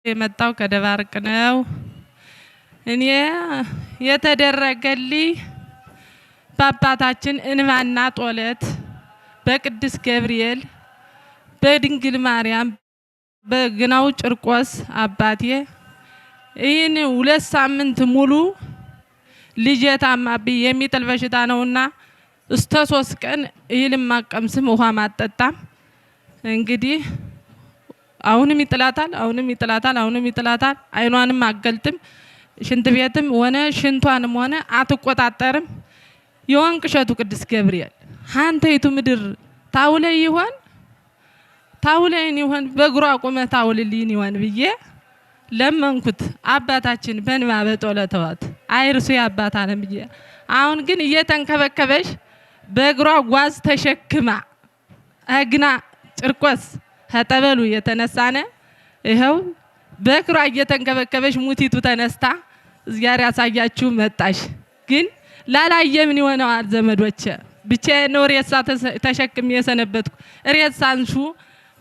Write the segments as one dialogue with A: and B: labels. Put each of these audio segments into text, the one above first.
A: የመጣው ከደባርቅ ነው። እኔ የተደረገልኝ በአባታችን እንባና ጦለት በቅዱስ ገብርኤል በድንግል ማርያም በግናው ጭርቆስ አባቴ ይህን 2 ሳምንት ሙሉ ልጄ ታማብኝ የሚጥል በሽታ ነውና እስከ 3 ቀን እህልም ማቀምስም ውሃ ማጠጣም እንግዲህ አሁንም ይጥላታል አይኗንም አገልጥም ሽንት ቤትም ሆነ ሽንቷንም ሆነ አትቆጣጠርም። የወንቅ እሸቱ ቅዱስ ገብርኤል አንተይቱ ምድር ታውለይ ይሆን በእግሯ ቁመህ ታውልልኝ ይሆን ብዬ ለመንኩት። አባታችን በእንባ በጦለተዋት አይርሱ የአባት አለም ብዬ አሁን ግን እየተንከበከበሽ በእግሯ ጓዝ ተሸክማ ግና ጭርቆስ ከጠበሉ የተነሳነ ይኸው በእግሯ እየተንከበከበሽ ሙቲቱ ተነስታ እግዚአብሔር ያሳያችሁ መጣሽ። ግን ላላየ ምን ይሆናል ዘመዶቼ? ብቻዬን ነው ሬሳ ተሸክሜ የሰነበትኩ። ሬሳንሹ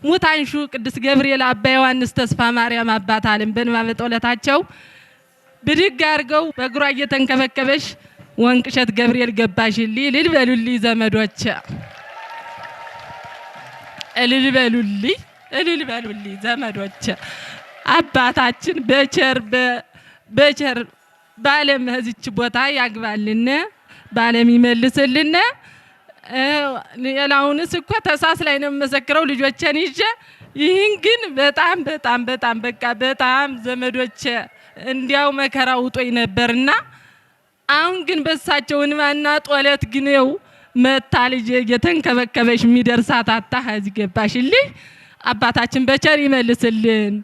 A: ሙታንሹ ቅዱስ ገብርኤል አባ ዮሐንስ ተስፋ ማርያም አባት አለም በእንባ በጦለታቸው ብድግ አድርገው በእግሯ እየተንከበከበሽ ወንቅ እሸት ገብርኤል ገባሽልኝ። እልል በሉልኝ ዘመዶቼ፣ እልል በሉልኝ ዘመዶቼ። አባታችን በቸር ባለም ህዝች ቦታ ያግባልን፣ ባለም ይመልስልን። ሌላውንስ እኮ ተሳስ ላይ ነው መሰክረው ልጆቼን ይዤ ይህን ግን በጣም ዘመዶቼ እንዲያው መከራ ውጦኝ ነበርና አሁን ግን በሳቸው እንባና ጦለት ግኔው መታ ልጄ እየተንከበከበሽ የሚደርሳት አታ እዚህ ገባሽልኝ። አባታችን በቸር ይመልስልን።